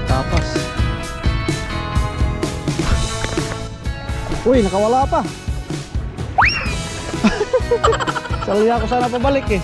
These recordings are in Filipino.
Tapas. Uy, nakawala pa. Sali ako sana pabalik eh.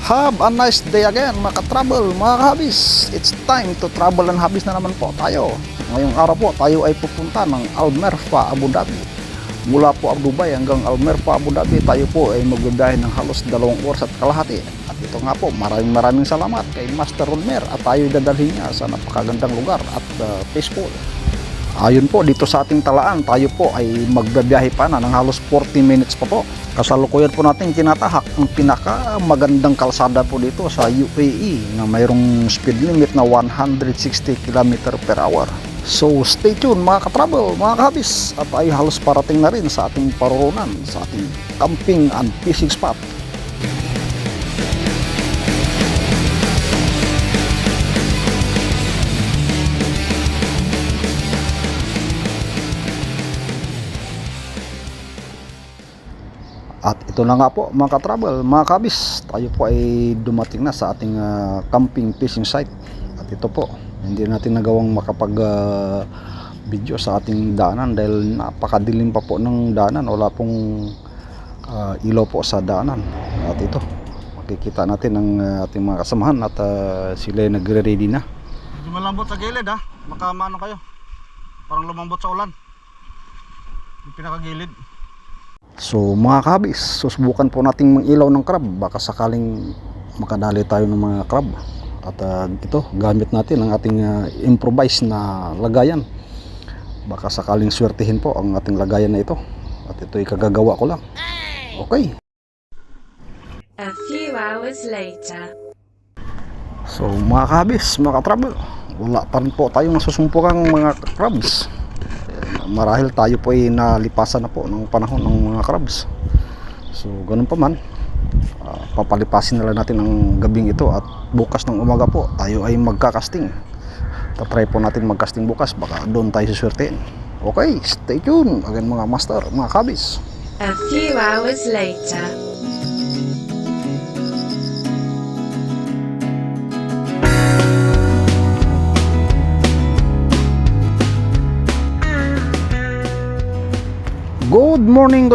Have a nice day again mga ka-travel, mga ka-habis. It's time to travel and habis na naman po tayo. Ngayong araw po tayo ay pupunta ng Al Merfa, Abu Dhabi. Mula po Abu Dubai hanggang Al Merfa, Abu Dhabi, tayo po ay magbibiyahe ng halos 2 oras at kalahati. At ito nga po, maraming salamat kay Master Rodmer at tayo dadalhin niya sa napakagandang lugar at peaceful. Ayun po, dito sa ating talaan, tayo po ay magbibiyahe pa na ng halos 40 minutes pa po. Kasalukuyan po natin tinatahak ang pinaka magandang kalsada po dito sa UAE na mayroong speed limit na 160 km/h. So stay tuned mga ka-travel, mga ka-habis, at ay halos parating na rin sa ating paroonan, sa ating camping and fishing spot. At ito na nga po mga ka-travel, mga kabis, tayo po ay dumating na sa ating camping fishing site. At ito po, hindi natin nagawang makapag video sa ating daanan dahil napakadilim pa po ng daanan. Wala pong ilaw po sa daanan. At ito, makikita natin ang ating mga kasamahan at sila ay nagre-ready na. Medyo malambot sa gilid ha, makamano kayo, parang lumambot sa ulan yung pinakagilid. So mga kabis, susubukan po nating mangilaw ng crab, baka sakaling makadali tayo ng mga crab. At ito, gamit natin ang ating improvised na lagayan. Baka sakaling swertihin po ang ating lagayan na ito. At ito ay kagagawa ko lang. Okay. A few hours later. So mga kabis, mga ka-travel, wala pa rin po tayong nasusumpukang mga crabs. Marahil tayo po ay nalipasan na po ng panahon ng mga crabs. So ganun pa man, papalipasin na lang natin ang gabing ito at bukas ng umaga po tayo ay magkakasting. Tatry po natin magkasting bukas, baka doon tayo suswertein. Okay, stay tuned again mga master, mga kabis. A few hours later. Good morning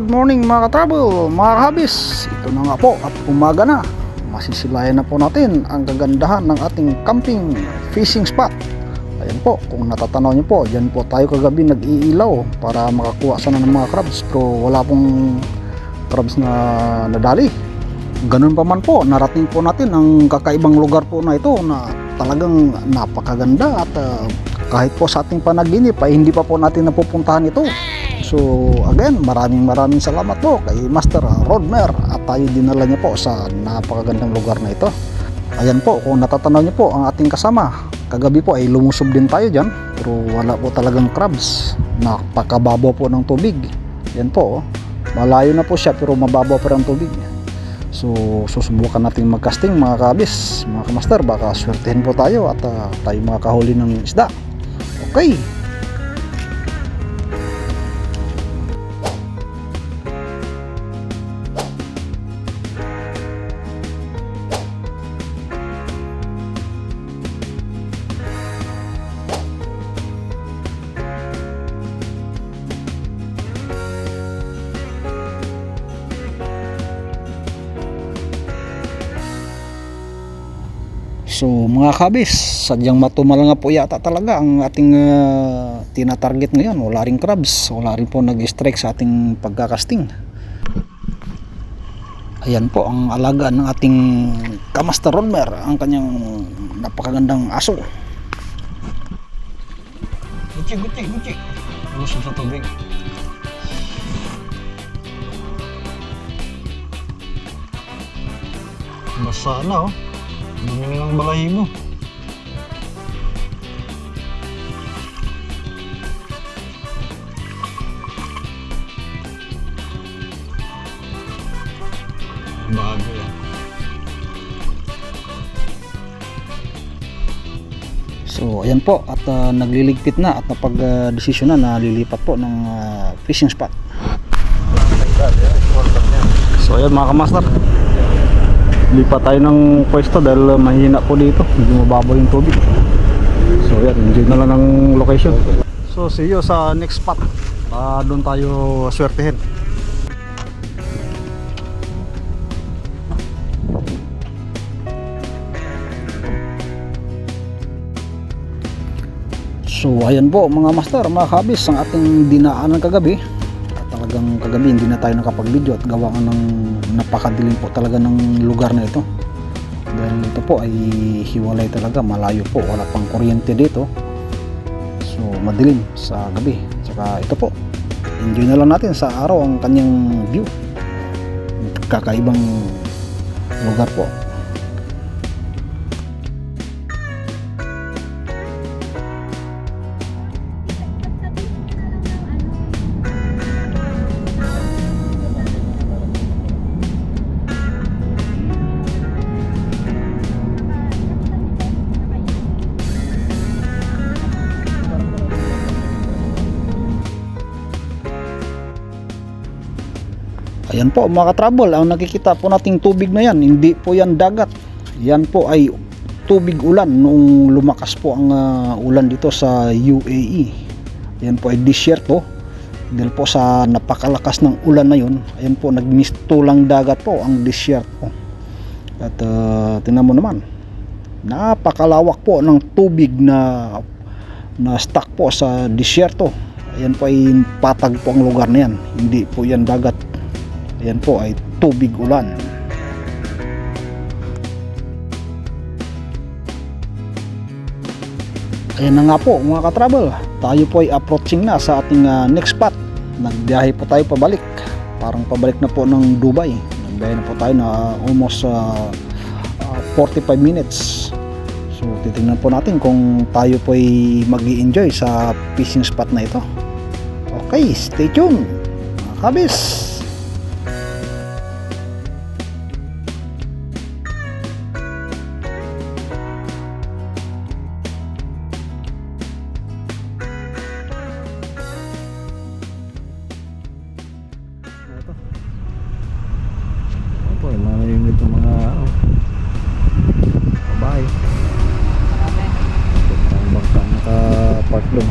mga ka-travel, mga ka-habis. Ito na nga po at umaga na. Masisilayan na po natin ang kagandahan ng ating camping fishing spot. Ayan po, kung natatanaw nyo po, dyan po tayo kagabi nag-iilaw para makakuha sana ng mga crabs, pero wala pong crabs na nadali. Ganun pa man po, narating po natin ang kakaibang lugar po na ito na talagang napakaganda at kahit po sa ating panaginip ay hindi pa po natin napupuntahan ito. So again, maraming salamat po kay Master Rodmer at tayo dinala niya po sa napakagandang lugar na ito. Ayan po, kung natatanaw niyo po ang ating kasama, kagabi po ay lumusob din tayo dyan, pero wala po talagang crabs. Napakababaw po ng tubig. Yan po, malayo na po siya pero mababaw pa rin ang tubig. So susubukan natin magcasting mga kabis, mga kamaster, baka swertehin po tayo at tayo makakahuli ng isda. Okay. So mga kabis, sadyang matumala nga po yata talaga ang ating tinatarget ngayon. Wala ring crabs, wala rin po nag-strike sa ating pagkakasting. Ayan po ang alaga ng ating Kamaster Rodmer, ang kanyang napakagandang aso. Gucci. Lusog sa tubig. Basa na oh. Dumi na ng balahibo. Bago yan. So ayan po, at nagliligpit na at napag-desisyon na lilipat po ng fishing spot. So ayan mga kamaster, lipat tayo ng pwesto dahil mahina po dito, medyo mababaw yung tubig. So ayan, enjoy na lang ng location. So see you sa next spot, doon tayo swertehin. So ayan po mga master, mga kabis, ang ating dinaanan kagabi. At talagang kagabi hindi na tayo nakapag-video at gawa ng napakadilim po talaga ng lugar na ito. Dahil ito po ay hiwalay talaga, malayo po, wala pang kuryente dito. So madilim sa gabi. Saka ito po, enjoy na lang natin sa araw ang kanyang view. Kakaibang lugar po. Ayan po mga ka-travel, ang nakikita po nating tubig na yan, hindi po yan dagat. Yan po ay tubig ulan noong lumakas po ang ulan dito sa UAE. Yan po ay disyerto. Dahil po sa napakalakas ng ulan na yun, ayan po, nagmistulang dagat po ang disyerto. At tingnan mo naman, napakalawak po ng tubig na stuck po sa disyerto. Ayan po ay patag po ang lugar na yan, hindi po yan dagat. Ayan po ay tubig ulan. Ayan na nga po mga ka-travel, tayo po ay approaching na sa ating next spot. Nagbiyahe po tayo pabalik, parang pabalik na po ng Dubai. Nagbiyahe na po tayo na almost 45 minutes. So titingnan po natin kung tayo po ay mag-i-enjoy sa fishing spot na ito. Okay, stay tuned mga kabis. Maraming ito mga babae. Ang bangka naka-park doon.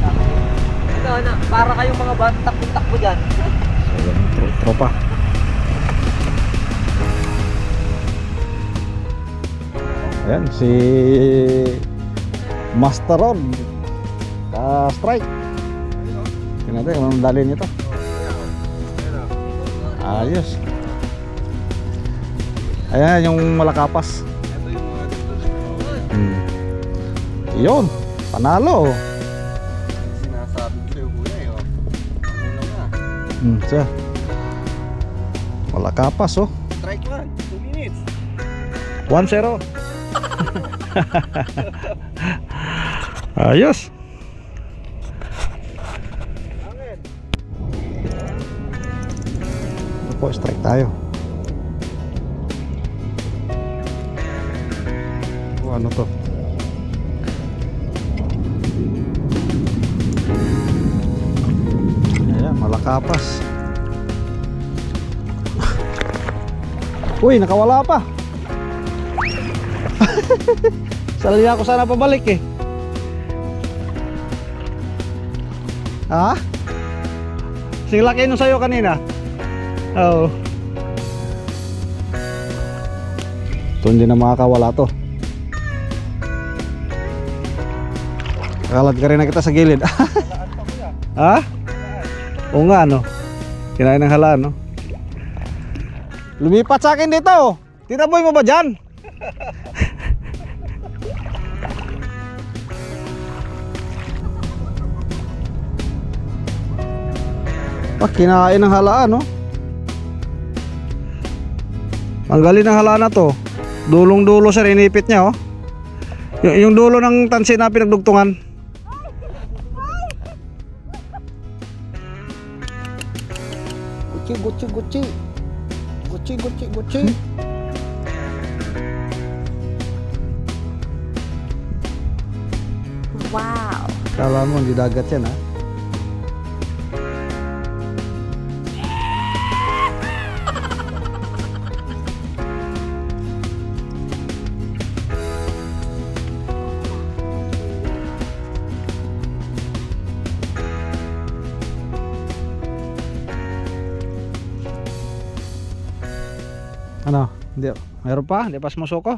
Ano, para kayong mga bata takbo-takbo dyan. So yan, tropa. Ayan, si Master Rod ka-strike. Tingnan natin kung anong dali nito. Ayos. Ayan yung malakapas. Yun, panalo. Sinasabi ko sa'yo kuya eh. Siya. Malakapas oh. Strike 1, 2 minutes. 1-0. Ayos. Ito po, strike tayo. Ano to? Ayan, malakapas. Uy, nakawala pa. Salali ako sana pabalik eh. Ha? Sing laki nung sayo kanina. Oo. Ito hindi na makakawala to. Kakalad ka rin na kita sa gilid. Ha? Oo nga no. Kinain ng halaan no. Lumipat sa akin dito. Tinaboy mo ba dyan? Kinain ng halaan, no? Ang galing ng halaan na to. Dulong-dulo sir, inipit niya, oh. Yung dulo ng tansi na pinagdugtungan. Gucci, gucci, gucci. Gucci, gucci, gucci. Wow. Kala mo, hindi dagat yan, ha? Ano? Hindi. Mayroon pa? Hindi pa sumusoko?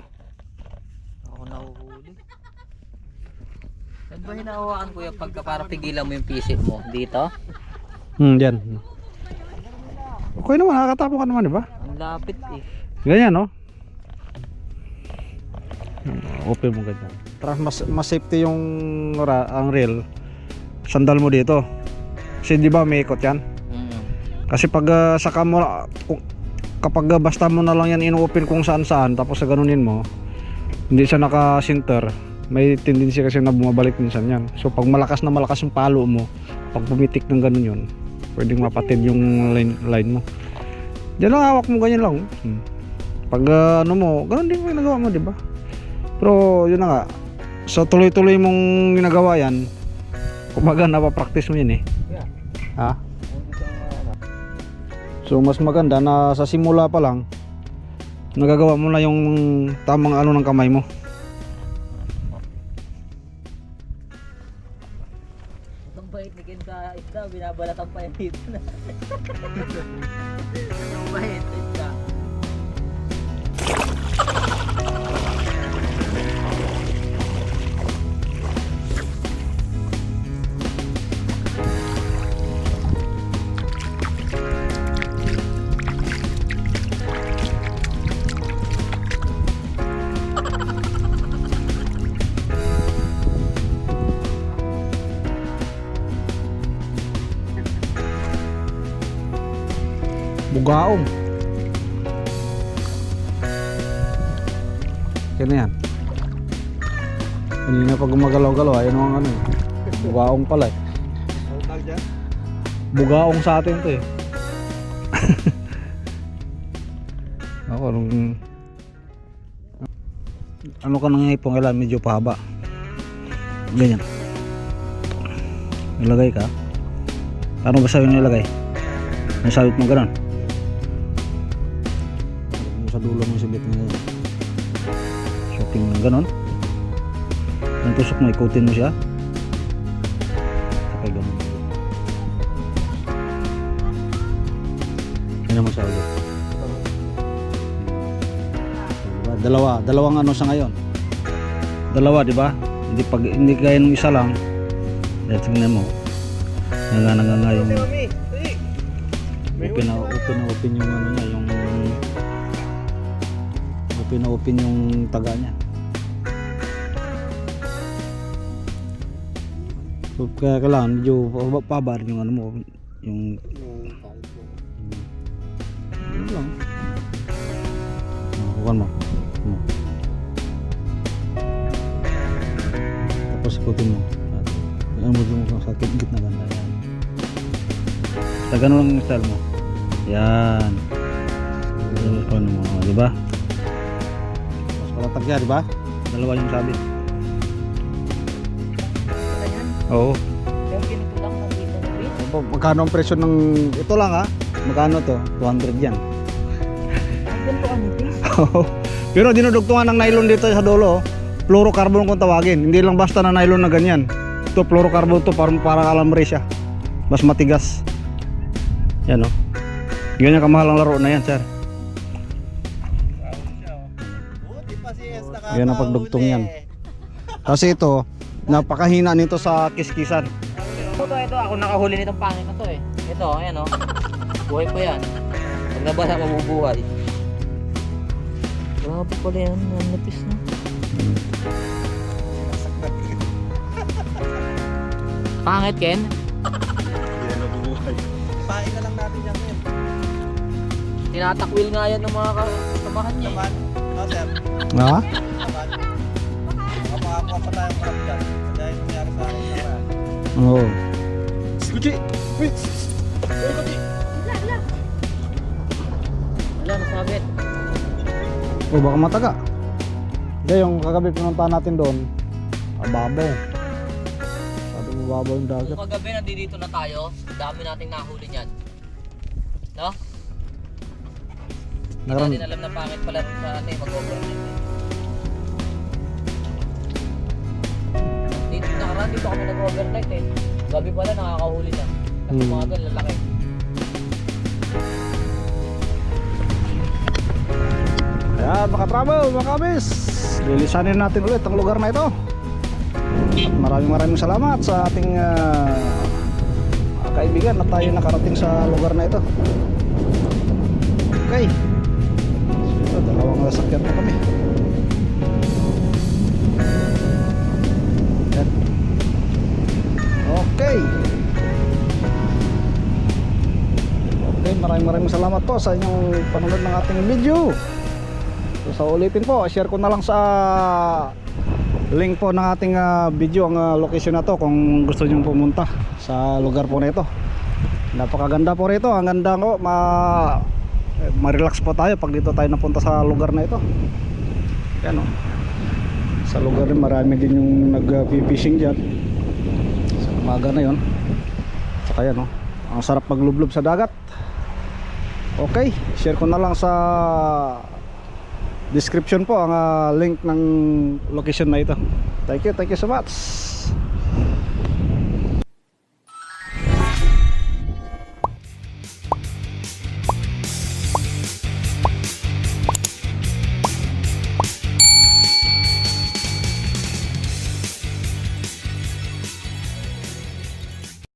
Ako nahuhuli. Saan ba hinahawakan kuya pagka para pigilan mo yung pisit mo? Dito? Diyan. Okay naman, nakakatapo ka naman, di ba? Ang lapit eh. Ganyan, no? Open mo ganyan. Para mas safety yung ang reel. Sandal mo dito. Kasi di ba may ikot yan? Kasi pag saka mo, kapag basta mo na lang yan ino-open kung saan saan, tapos sa ganunin mo, hindi siya naka-center, may tendency kasi na bumabalik minsan yan. So pag malakas na malakas yung palo mo, pag pumitik ng ganun yun, pwedeng mapatid yung line mo. Diyan lang, hawak mo ganyan lang. Pag ano mo, ganun din yung ginagawa mo, di ba? Pero yun na nga, so tuloy-tuloy mong ginagawa yan, kumbaga napapractice mo yun eh. Ha? So mas maganda na sa simula pa lang nagagawa mo na yung tamang ano ng kamay mo. Ang bait ni Ken sa isda, binabalatan pa yan dito na. Ang bait sa isda. Bugaong. Kaya na yan. Kanina pag gumagalaw-galaw, ayun ang ano eh. Bugaong pala eh. Bugaong sa atin to eh. Ako, ano ka nang ipong kailan medyo pahaba. Ganyan. Ilagay ka. Ano ba sa'yo nilagay? Nasawit mo gano'n. Sa dulo mo sibit mo yan. Shooting mo gano'n. Ang tusok mo, ikutin mo siya. Okay, gano'n. Yan naman sa ulit. Diba? Dalawang ano sa ngayon. Dalawa, di ba? Hindi kaya nung isa lang. Dahil tingnan mo. Nanganga yung open yung ano niya, yung open yung taga niya. So kaya kailangan medyo pabar yung ano mo, yung ano lang. Huwag mo. Tapos ikutin mo. Alam mo yung sa gitna banda yan. Sa ganun lang yung style mo. Yan. Ano mo, di ba? Mas palatag yan, di ba? Dalawa yung sabit. Oo. Yung ganito lang nakita na rin. Magkano ang presyo ng ito lang ha? Magkano to? 200 yan. Ganito ang nipis. Pero dinudugtungan ng nylon dito sa dulo. Fluorocarbon kung tawagin. Hindi lang basta na nylon na ganyan. Ito fluorocarbon to, parang alambre siya. Mas matigas. Yan o. Ganyan kamahal ang laro na yan, sir. Yan ang pagdugtong yan. Kasi ito, napakahina nito sa kiskisan. Ito, ako nakahuli nitong pangit na to eh. Ito, ayan o. Buhay pa yan. Pag nabasa, mabubuhay. Grabe pala yan, ang nipis na. Pangit, Ken? Pangit na natin yan ngayon. Tinatakwil nga yan ng mga kasamahan niya. Naman, no sir? Ha? Naman. Makakuha pa tayong marap dyan. Dahil nangyari sa akin sa marap. Oo. Gucci! Wait! Gucci! Wala, nasabit. O baka mataga. Hindi, yung kagabi pinuntahan natin doon, babaw. Sabi mo babaw yung dagat. Kung kagabi nandito na tayo, dami nating nahuli niyan. No? Hindi Naran- natin alam na pangit pala sa atin, mag-overnight. Dito nakaraan, dito kami nag-overnight eh. Gabi pala nakakahuli na. Kasi mga doon, lalaki. Ayan mga travel, mga kabis, lilisanin natin ulit ang lugar na ito. At maraming salamat sa ating kaibigan na tayo nakarating sa lugar na ito. Okay, so, dalawang sasakyan na kami. Ayan. Okay. Okay, maraming salamat po sa inyong panonood ng ating video. So sa ulitin po, share ko na lang sa link po ng ating video ang location na to kung gusto nyo pumunta sa lugar po na ito. Napakaganda po rito, ang ganda ko, ma-relax po tayo pag dito tayo napunta sa lugar na ito. Yan o. Sa lugar rin marami din yung nag-fishing dyan. Sa umaga na yun. Saka yan o, ang sarap maglublob sa dagat. Okay, share ko na lang sa description po ang link ng location na ito. Thank you so much.